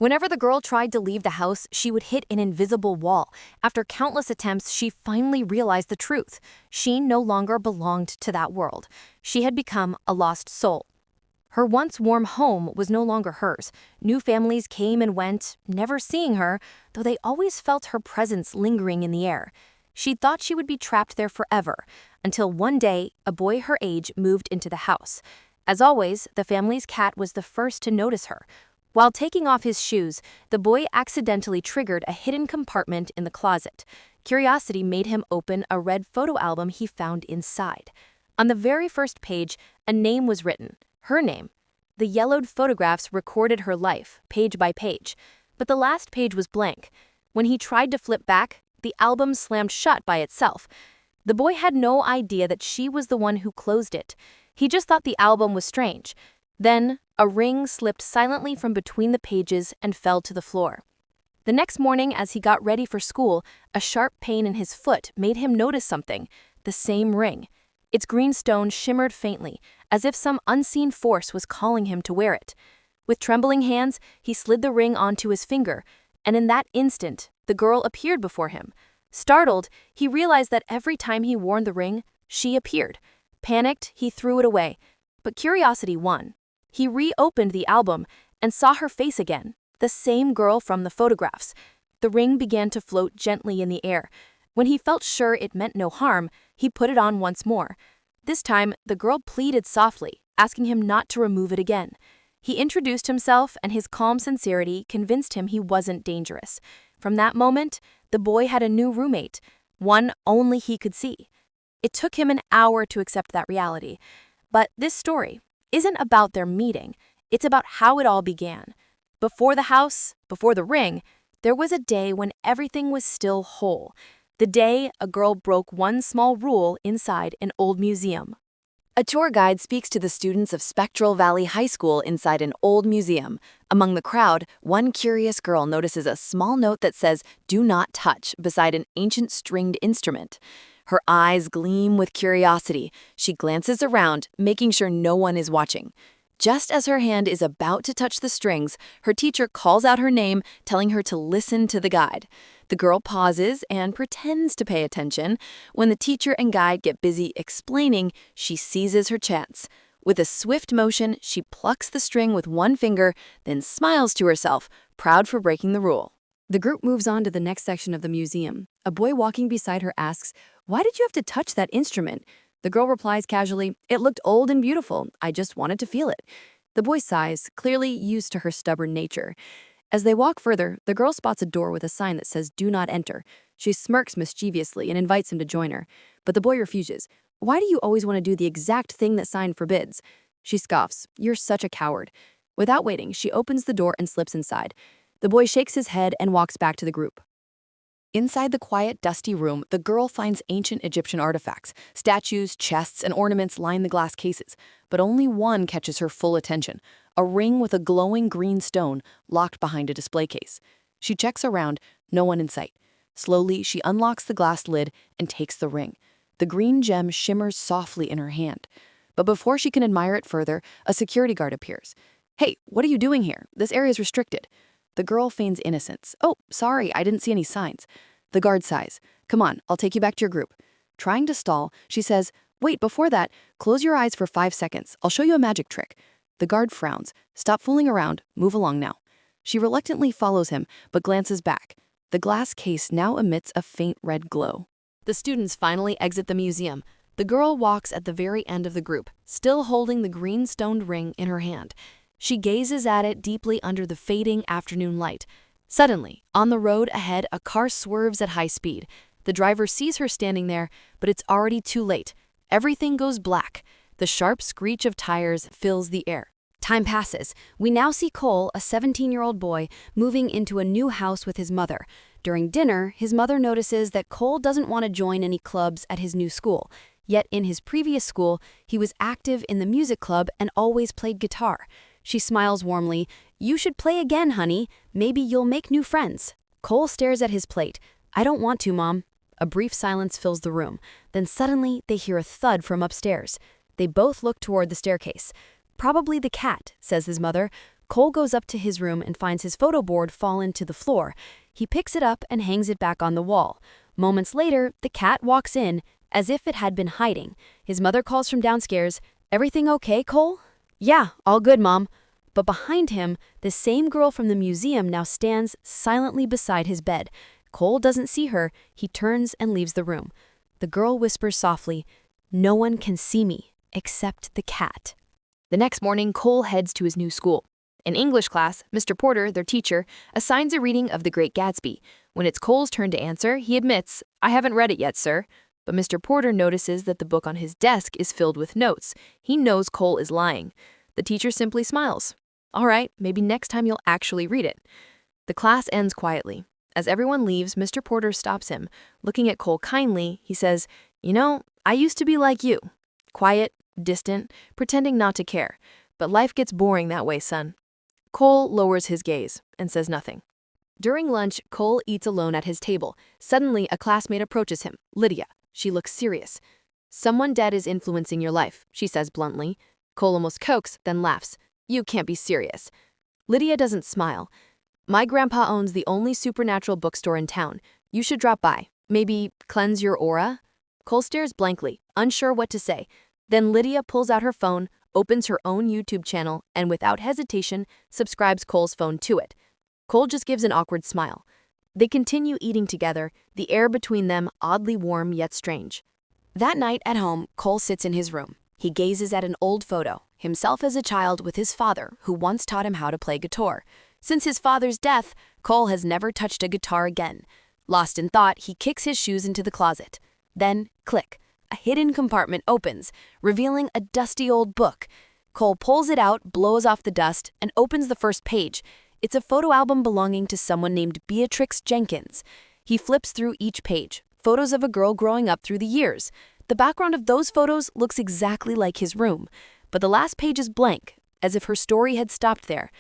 Whenever the girl tried to leave the house, she would hit an invisible wall. After countless attempts, she finally realized the truth. She no longer belonged to that world. She had become a lost soul. Her once warm home was no longer hers. New families came and went, never seeing her, though they always felt her presence lingering in the air. She thought she would be trapped there forever, until one day, a boy her age moved into the house. As always, the family's cat was the first to notice her. While taking off his shoes, the boy accidentally triggered a hidden compartment in the closet. Curiosity made him open a red photo album he found inside. On the very first page, a name was written, her name. The yellowed photographs recorded her life, page by page, but the last page was blank. When he tried to flip back, the album slammed shut by itself. The boy had no idea that she was the one who closed it. He just thought the album was strange. Then, a ring slipped silently from between the pages and fell to the floor. The next morning, as he got ready for school, a sharp pain in his foot made him notice something, the same ring. Its green stone shimmered faintly, as if some unseen force was calling him to wear it. With trembling hands, he slid the ring onto his finger, and in that instant, the girl appeared before him. Startled, he realized that every time he wore the ring, she appeared. Panicked, he threw it away, but curiosity won. He reopened the album and saw her face again, the same girl from the photographs. The ring began to float gently in the air. When he felt sure it meant no harm, he put it on once more. This time, the girl pleaded softly, asking him not to remove it again. He introduced himself, and his calm sincerity convinced him he wasn't dangerous. From that moment, the boy had a new roommate, one only he could see. It took him an hour to accept that reality. But this story isn't about their meeting. It's about how it all began. Before the house, before the ring, there was a day when everything was still whole. The day a girl broke one small rule inside an old museum. A tour guide speaks to the students of Spectral Valley High School inside an old museum. Among the crowd, one curious girl notices a small note that says, "Do not touch," beside an ancient stringed instrument. Her eyes gleam with curiosity. She glances around, making sure no one is watching. Just as her hand is about to touch the strings, her teacher calls out her name, telling her to listen to the guide. The girl pauses and pretends to pay attention. When the teacher and guide get busy explaining, she seizes her chance. With a swift motion, she plucks the string with one finger, then smiles to herself, proud for breaking the rule. The group moves on to the next section of the museum. A boy walking beside her asks, "Why did you have to touch that instrument?" The girl replies casually, "It looked old and beautiful. I just wanted to feel it." The boy sighs, clearly used to her stubborn nature. As they walk further, the girl spots a door with a sign that says, "Do not enter." She smirks mischievously and invites him to join her. But the boy refuses. "Why do you always want to do the exact thing that sign forbids?" She scoffs, "You're such a coward." Without waiting, she opens the door and slips inside. The boy shakes his head and walks back to the group. Inside the quiet, dusty room, the girl finds ancient Egyptian artifacts. Statues, chests, and ornaments line the glass cases, but only one catches her full attention, a ring with a glowing green stone locked behind a display case. She checks around, no one in sight. Slowly, she unlocks the glass lid and takes the ring. The green gem shimmers softly in her hand. But before she can admire it further, a security guard appears. "Hey, what are you doing here? This area is restricted." The girl feigns innocence. "Oh, sorry, I didn't see any signs." The guard sighs. "Come on, I'll take you back to your group." Trying to stall, she says, "Wait, before that, close your eyes for 5 seconds. I'll show you a magic trick." The guard frowns. "Stop fooling around. Move along now." She reluctantly follows him, but glances back. The glass case now emits a faint red glow. The students finally exit the museum. The girl walks at the very end of the group, still holding the green-stoned ring in her hand. She gazes at it deeply under the fading afternoon light. Suddenly, on the road ahead, a car swerves at high speed. The driver sees her standing there, but it's already too late. Everything goes black. The sharp screech of tires fills the air. Time passes. We now see Cole, a 17-year-old boy, moving into a new house with his mother. During dinner, his mother notices that Cole doesn't want to join any clubs at his new school. Yet in his previous school, he was active in the music club and always played guitar. She smiles warmly. "You should play again, honey. Maybe you'll make new friends." Cole stares at his plate. "I don't want to, Mom." A brief silence fills the room. Then suddenly, they hear a thud from upstairs. They both look toward the staircase. "Probably the cat," says his mother. Cole goes up to his room and finds his photo board fallen to the floor. He picks it up and hangs it back on the wall. Moments later, the cat walks in, as if it had been hiding. His mother calls from downstairs, "Everything okay, Cole?" "Yeah, all good, Mom." But behind him, the same girl from the museum now stands silently beside his bed. Cole doesn't see her. He turns and leaves the room. The girl whispers softly, "No one can see me, except the cat." The next morning, Cole heads to his new school. In English class, Mr. Porter, their teacher, assigns a reading of The Great Gatsby. When it's Cole's turn to answer, he admits, "I haven't read it yet, sir." But Mr. Porter notices that the book on his desk is filled with notes. He knows Cole is lying. The teacher simply smiles. "All right, maybe next time you'll actually read it." The class ends quietly. As everyone leaves, Mr. Porter stops him. Looking at Cole kindly, he says, "You know, I used to be like you. Quiet, distant, pretending not to care. But life gets boring that way, son." Cole lowers his gaze and says nothing. During lunch, Cole eats alone at his table. Suddenly, a classmate approaches him, Lydia. She looks serious. "Someone dead is influencing your life," she says bluntly. Cole almost chokes, then laughs. "You can't be serious." Lydia doesn't smile. "My grandpa owns the only supernatural bookstore in town. You should drop by. Maybe cleanse your aura?" Cole stares blankly, unsure what to say. Then Lydia pulls out her phone, opens her own YouTube channel, and without hesitation, subscribes Cole's phone to it. Cole just gives an awkward smile. They continue eating together, the air between them oddly warm yet strange. That night at home, Cole sits in his room. He gazes at an old photo, himself as a child with his father, who once taught him how to play guitar. Since his father's death, Cole has never touched a guitar again. Lost in thought, he kicks his shoes into the closet. Then, click, a hidden compartment opens, revealing a dusty old book. Cole pulls it out, blows off the dust, and opens the first page. It's a photo album belonging to someone named Beatrix Jenkins. He flips through each page, photos of a girl growing up through the years. The background of those photos looks exactly like his room, but the last page is blank, as if her story had stopped there.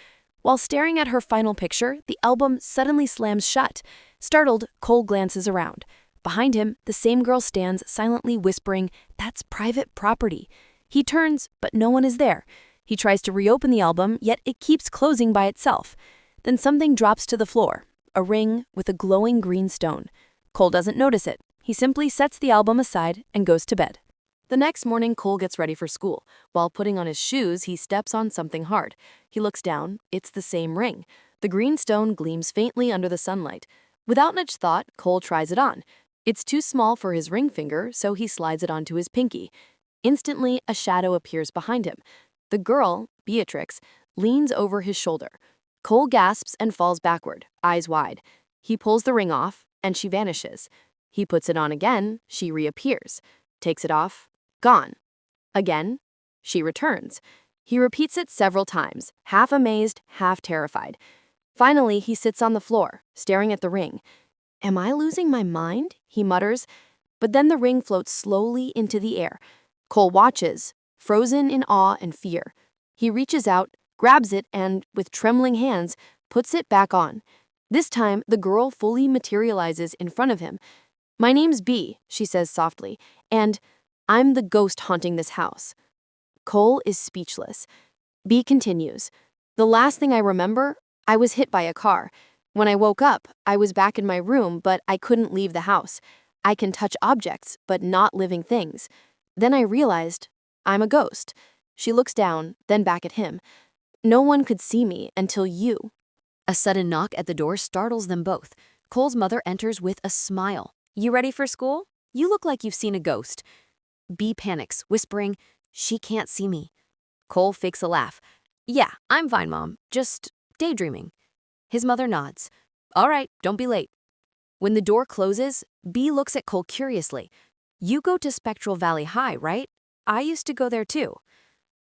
While staring at her final picture, the album suddenly slams shut. Startled, Cole glances around. Behind him, the same girl stands silently whispering, "That's private property." He turns, but no one is there. He tries to reopen the album, yet it keeps closing by itself. Then something drops to the floor, a ring with a glowing green stone. Cole doesn't notice it. He simply sets the album aside and goes to bed. The next morning, Cole gets ready for school. While putting on his shoes, he steps on something hard. He looks down. It's the same ring. The green stone gleams faintly under the sunlight. Without much thought, Cole tries it on. It's too small for his ring finger, so he slides it onto his pinky. Instantly, a shadow appears behind him. The girl, Beatrix, leans over his shoulder. Cole gasps and falls backward, eyes wide. He pulls the ring off, and she vanishes. He puts it on again, she reappears. Takes it off, gone. Again, she returns. He repeats it several times, half amazed, half terrified. Finally, he sits on the floor, staring at the ring. "Am I losing my mind?" he mutters. But then the ring floats slowly into the air. Cole watches, frozen in awe and fear. He reaches out, grabs it, and, with trembling hands, puts it back on. This time, the girl fully materializes in front of him. "My name's Bee," she says softly, "and I'm the ghost haunting this house." Cole is speechless. Bee continues, "The last thing I remember, I was hit by a car. When I woke up, I was back in my room, but I couldn't leave the house. I can touch objects, but not living things. Then I realized I'm a ghost." She looks down, then back at him. "No one could see me until you." A sudden knock at the door startles them both. Cole's mother enters with a smile. "You ready for school? You look like you've seen a ghost." Bee panics, whispering, "She can't see me." Cole fakes a laugh. "Yeah, I'm fine, Mom. Just daydreaming." His mother nods. "All right, don't be late." When the door closes, Bee looks at Cole curiously. "You go to Spectral Valley High, right? I used to go there too."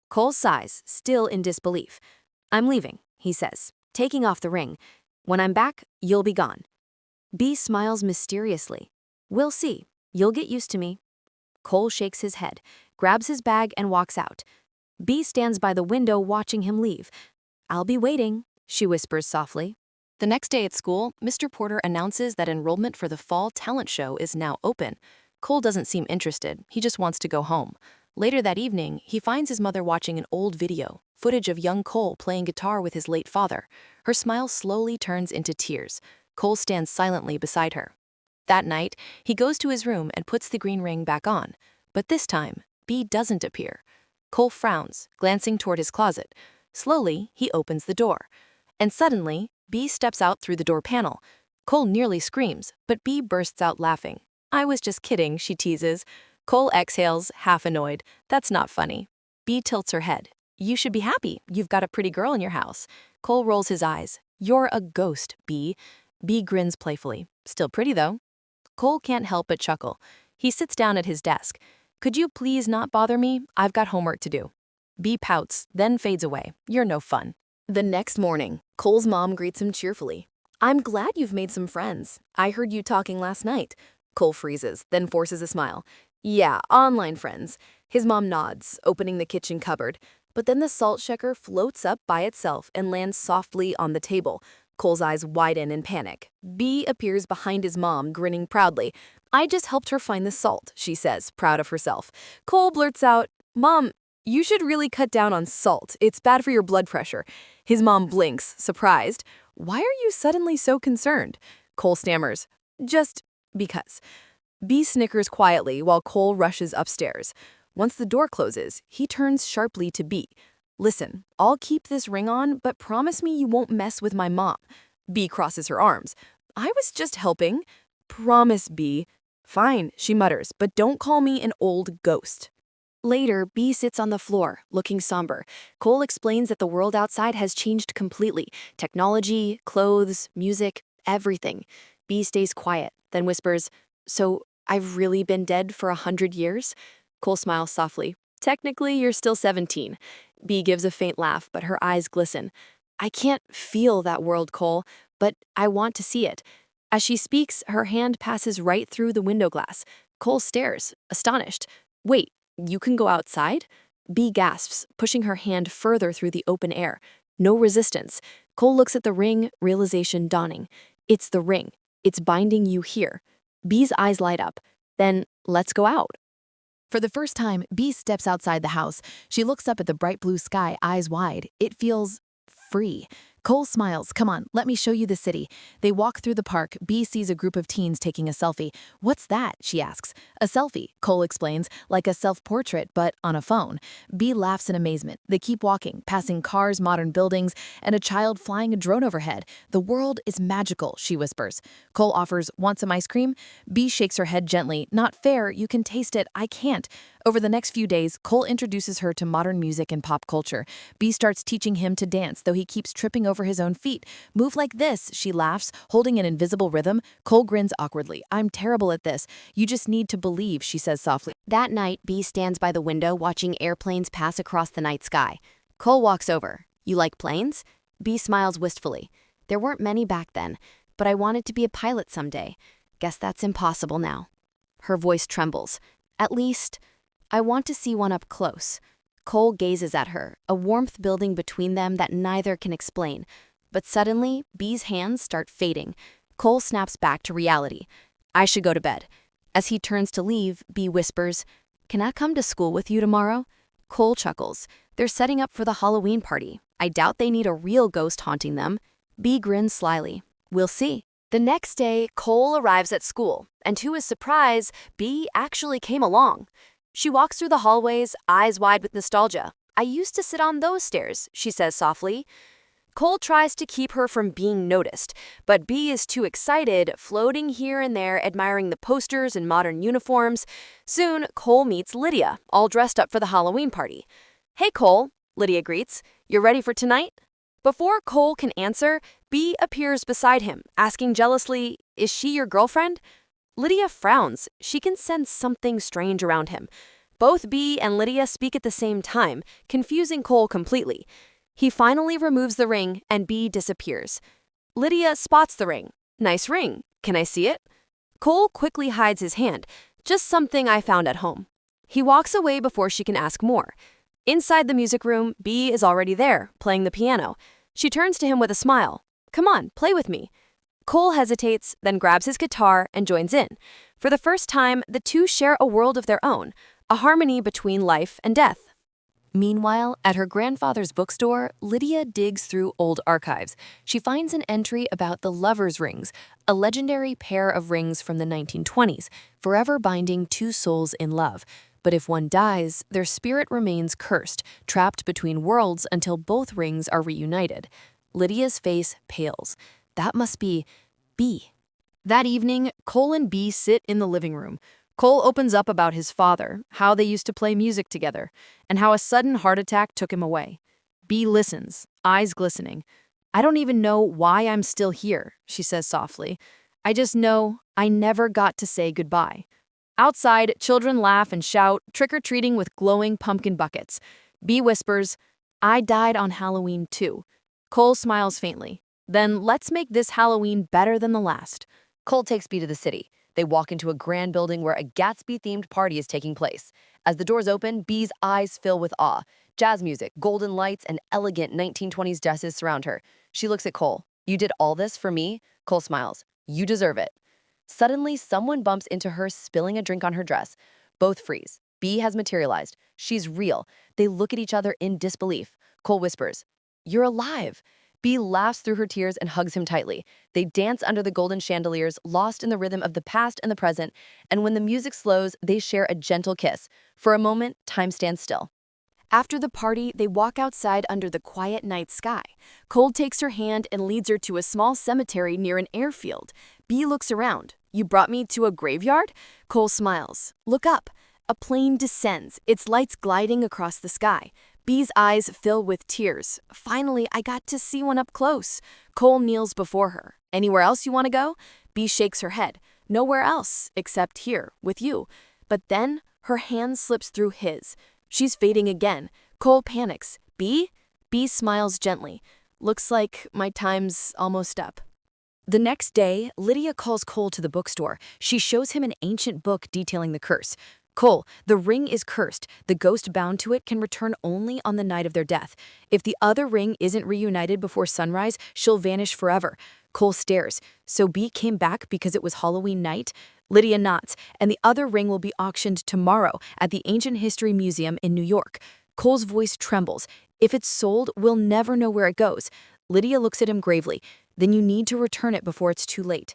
Cole sighs, still in disbelief. "I'm leaving," he says, taking off the ring. "When I'm back, you'll be gone." Bee smiles mysteriously. "We'll see. You'll get used to me." Cole shakes his head, grabs his bag, and walks out. Bee stands by the window watching him leave. "I'll be waiting," she whispers softly. The next day at school, Mr. Porter announces that enrollment for the fall talent show is now open. Cole doesn't seem interested. He just wants to go home. Later that evening, he finds his mother watching an old video, footage of young Cole playing guitar with his late father. Her smile slowly turns into tears. Cole stands silently beside her. That night, he goes to his room and puts the green ring back on. But this time, B doesn't appear. Cole frowns, glancing toward his closet. Slowly, he opens the door. And suddenly, B steps out through the door panel. Cole nearly screams, but B bursts out laughing. "I was just kidding," she teases. Cole exhales, half annoyed. "That's not funny." B tilts her head. "You should be happy. You've got a pretty girl in your house." Cole rolls his eyes. "You're a ghost, B." B grins playfully. "Still pretty, though." Cole can't help but chuckle. He sits down at his desk. "Could you please not bother me? I've got homework to do." B pouts, then fades away. "You're no fun." The next morning, Cole's mom greets him cheerfully. "I'm glad you've made some friends. I heard you talking last night." Cole freezes, then forces a smile. "Yeah, online friends." His mom nods, opening the kitchen cupboard. But then the salt shaker floats up by itself and lands softly on the table. Cole's eyes widen in panic. B appears behind his mom, grinning proudly. "I just helped her find the salt," she says, proud of herself. Cole blurts out, "Mom, you should really cut down on salt. It's bad for your blood pressure." His mom blinks, surprised. "Why are you suddenly so concerned?" Cole stammers, "Just because." B snickers quietly while Cole rushes upstairs. Once the door closes, he turns sharply to B. "Listen, I'll keep this ring on, but promise me you won't mess with my mom." B crosses her arms. "I was just helping." "Promise, B." "Fine," she mutters, "but don't call me an old ghost." Later, B sits on the floor, looking somber. Cole explains that the world outside has changed completely. Technology, clothes, music, everything. B stays quiet, then whispers, "So, I've really been dead for 100 years?" Cole smiles softly. "Technically, you're still 17. B gives a faint laugh, but her eyes glisten. "I can't feel that world, Cole, but I want to see it." As she speaks, her hand passes right through the window glass. Cole stares, astonished. "Wait, you can go outside?" B gasps, pushing her hand further through the open air. No resistance. Cole looks at the ring, realization dawning. It's the ring. It's binding you here. B's eyes light up. "Then, let's go out." For the first time, B steps outside the house. She looks up at the bright blue sky, eyes wide. It feels free. Cole smiles. "Come on, let me show you the city." They walk through the park. B sees a group of teens taking a selfie. "What's that?" she asks. "A selfie," Cole explains, "like a self-portrait, but on a phone." B laughs in amazement. They keep walking, passing cars, modern buildings, and a child flying a drone overhead. "The world is magical," she whispers. Cole offers, "Want some ice cream?" B shakes her head gently. "Not fair, you can taste it, I can't." Over the next few days, Cole introduces her to modern music and pop culture. B starts teaching him to dance, though he keeps tripping over his own feet. "Move like this," she laughs, holding an invisible rhythm. Cole grins awkwardly. "I'm terrible at this. You just need to believe," she says softly. That night, B stands by the window watching airplanes pass across the night sky. Cole walks over. "You like planes?" B smiles wistfully. "There weren't many back then, but I wanted to be a pilot someday. Guess that's impossible now." Her voice trembles. "At least, I want to see one up close." Cole gazes at her, a warmth building between them that neither can explain. But suddenly, B's hands start fading. Cole snaps back to reality. "I should go to bed." As he turns to leave, B whispers, "Can I come to school with you tomorrow?" Cole chuckles. "They're setting up for the Halloween party. I doubt they need a real ghost haunting them." B grins slyly. "We'll see." The next day, Cole arrives at school, and to his surprise, B actually came along. She walks through the hallways, eyes wide with nostalgia. "I used to sit on those stairs," she says softly. Cole tries to keep her from being noticed, but B is too excited, floating here and there, admiring the posters and modern uniforms. Soon, Cole meets Lydia, all dressed up for the Halloween party. "Hey, Cole," Lydia greets. "You ready for tonight?" Before Cole can answer, B appears beside him, asking jealously, "Is she your girlfriend?" Lydia frowns. She can sense something strange around him. Both B and Lydia speak at the same time, confusing Cole completely. He finally removes the ring, and B disappears. Lydia spots the ring. "Nice ring. Can I see it?" Cole quickly hides his hand. "Just something I found at home." He walks away before she can ask more. Inside the music room, B is already there, playing the piano. She turns to him with a smile. "Come on, play with me." Cole hesitates, then grabs his guitar and joins in. For the first time, the two share a world of their own, a harmony between life and death. Meanwhile, at her grandfather's bookstore, Lydia digs through old archives. She finds an entry about the lovers' rings, a legendary pair of rings from the 1920s, forever binding two souls in love. But if one dies, their spirit remains cursed, trapped between worlds until both rings are reunited. Lydia's face pales. That must be B. That evening, Cole and Bee sit in the living room. Cole opens up about his father, how they used to play music together, and how a sudden heart attack took him away. Bee listens, eyes glistening. "I don't even know why I'm still here," she says softly. "I just know I never got to say goodbye." Outside, children laugh and shout, trick-or-treating with glowing pumpkin buckets. Bee whispers, "I died on Halloween too." Cole smiles faintly. "Then let's make this Halloween better than the last." Cole takes Bee to the city. They walk into a grand building where a Gatsby-themed party is taking place. As the doors open, Bee's eyes fill with awe. Jazz music, golden lights, and elegant 1920s dresses surround her. She looks at Cole. "You did all this for me?" Cole smiles. "You deserve it." Suddenly, someone bumps into her, spilling a drink on her dress. Both freeze. Bee has materialized. She's real. They look at each other in disbelief. Cole whispers, "You're alive." Bee laughs through her tears and hugs him tightly. They dance under the golden chandeliers, lost in the rhythm of the past and the present, and when the music slows, they share a gentle kiss. For a moment, time stands still. After the party, they walk outside under the quiet night sky. Cole takes her hand and leads her to a small cemetery near an airfield. Bee looks around. "You brought me to a graveyard?" Cole smiles. "Look up." A plane descends, its lights gliding across the sky. Bee's eyes fill with tears. "Finally, I got to see one up close." Cole kneels before her. "Anywhere else you want to go?" Bee shakes her head. "Nowhere else, except here, with you." But then, her hand slips through his. She's fading again. Cole panics. "Bee?" Bee smiles gently. "Looks like my time's almost up." The next day, Lydia calls Cole to the bookstore. She shows him an ancient book detailing the curse. "Cole, the ring is cursed. The ghost bound to it can return only on the night of their death. If the other ring isn't reunited before sunrise, she'll vanish forever." Cole stares. "So Bee came back because it was Halloween night?" Lydia nods, "And the other ring will be auctioned tomorrow at the Ancient History Museum in New York." Cole's voice trembles. "If it's sold, we'll never know where it goes." Lydia looks at him gravely. "Then you need to return it before it's too late."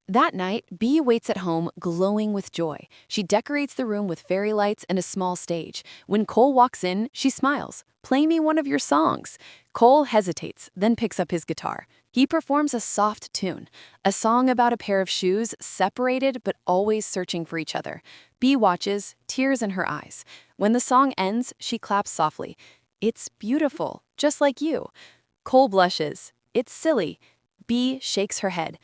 That night, Bee waits at home, glowing with joy. She decorates the room with fairy lights and a small stage. When Cole walks in, she smiles. "Play me one of your songs." Cole hesitates, then picks up his guitar. He performs a soft tune, a song about a pair of shoes, separated but always searching for each other. Bee watches, tears in her eyes. When the song ends, she claps softly. "It's beautiful, just like you." Cole blushes. "It's silly." Bee shakes her head.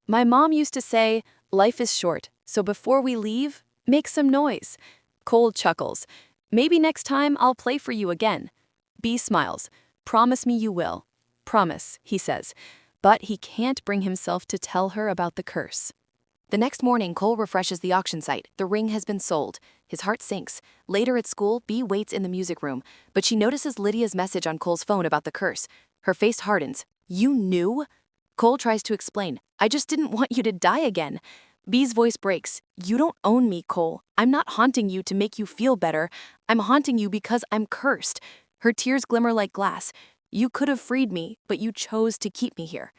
"My mom used to say, 'Life is short, so before we leave, make some noise.'" Cole chuckles. "Maybe next time I'll play for you again." Bee smiles. "Promise me you will." "Promise," he says. But he can't bring himself to tell her about the curse. The next morning, Cole refreshes the auction site. The ring has been sold. His heart sinks. Later at school, Bee waits in the music room, but she notices Lydia's message on Cole's phone about the curse. Her face hardens. "You knew?" Cole tries to explain. "I just didn't want you to die again." Bee's voice breaks. "You don't own me, Cole. I'm not haunting you to make you feel better. I'm haunting you because I'm cursed." Her tears glimmer like glass. "You could have freed me, but you chose to keep me here."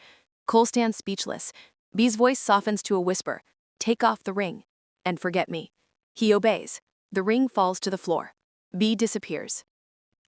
Cole stands speechless. Bee's voice softens to a whisper. "Take off the ring and forget me." He obeys. The ring falls to the floor. Bee disappears.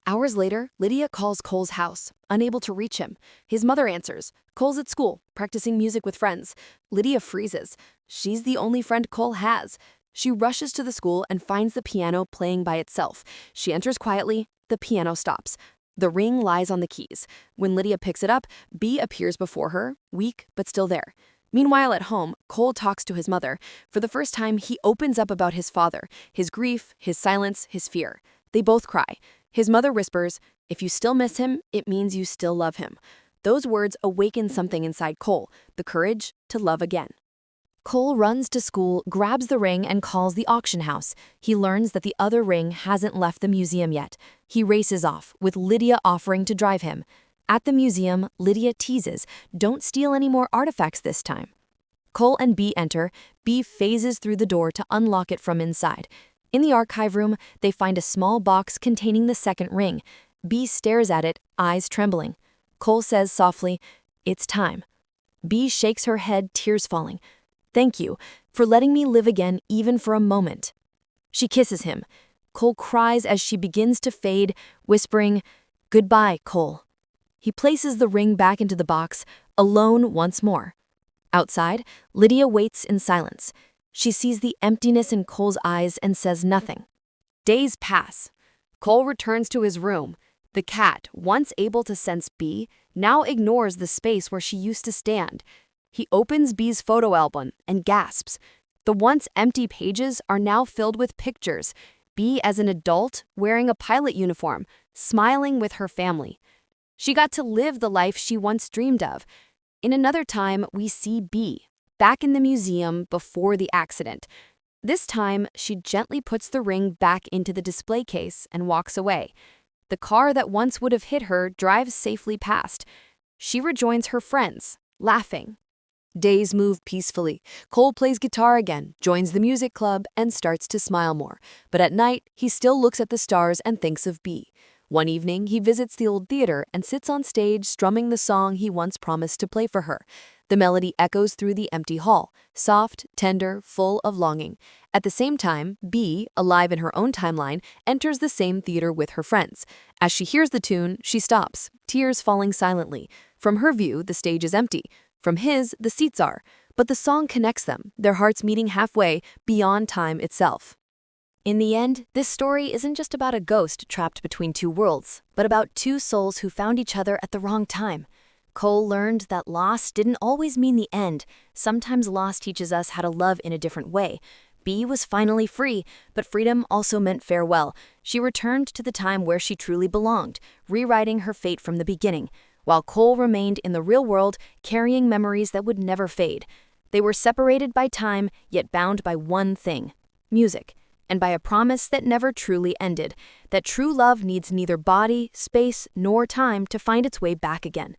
Hours later, Lydia calls Cole's house, unable to reach him. His mother answers. Cole's at school, practicing music with friends. Lydia freezes. She's the only friend Cole has. She rushes to the school and finds the piano playing by itself. She enters quietly. The piano stops. The ring lies on the keys. When Lydia picks it up, Bee appears before her, weak but still there. Meanwhile, at home, Cole talks to his mother. For the first time, he opens up about his father, his grief, his silence, his fear. They both cry. His mother whispers, "If you still miss him, it means you still love him." Those words awaken something inside Cole, the courage to love again. Cole runs to school, grabs the ring, and calls the auction house. He learns that the other ring hasn't left the museum yet. He races off, with Lydia offering to drive him. At the museum, Lydia teases, "Don't steal any more artifacts this time." Cole and Bee enter. Bee phases through the door to unlock it from inside. In the archive room, they find a small box containing the second ring. B stares at it, eyes trembling. Cole says softly, "It's time." B shakes her head, tears falling. "Thank you for letting me live again even for a moment." She kisses him. Cole cries as she begins to fade, whispering, "Goodbye, Cole." He places the ring back into the box, alone once more. Outside, Lydia waits in silence. She sees the emptiness in Cole's eyes and says nothing. Days pass. Cole returns to his room. The cat, once able to sense B, now ignores the space where she used to stand. He opens B's photo album and gasps. The once empty pages are now filled with pictures. B as an adult, wearing a pilot uniform, smiling with her family. She got to live the life she once dreamed of. In another time, we see B, back in the museum before the accident. This time, she gently puts the ring back into the display case and walks away. The car that once would have hit her drives safely past. She rejoins her friends, laughing. Days move peacefully. Cole plays guitar again, joins the music club, and starts to smile more. But at night, he still looks at the stars and thinks of B. One evening, he visits the old theater and sits on stage strumming the song he once promised to play for her. The melody echoes through the empty hall, soft, tender, full of longing. At the same time, B, alive in her own timeline, enters the same theater with her friends. As she hears the tune, she stops, tears falling silently. From her view, the stage is empty. From his, the seats are. But the song connects them, their hearts meeting halfway, beyond time itself. In the end, this story isn't just about a ghost trapped between two worlds, but about two souls who found each other at the wrong time. Cole learned that loss didn't always mean the end. Sometimes loss teaches us how to love in a different way. B was finally free, but freedom also meant farewell. She returned to the time where she truly belonged, rewriting her fate from the beginning, while Cole remained in the real world, carrying memories that would never fade. They were separated by time, yet bound by one thing: music. And by a promise that never truly ended, that true love needs neither body, space, nor time to find its way back again.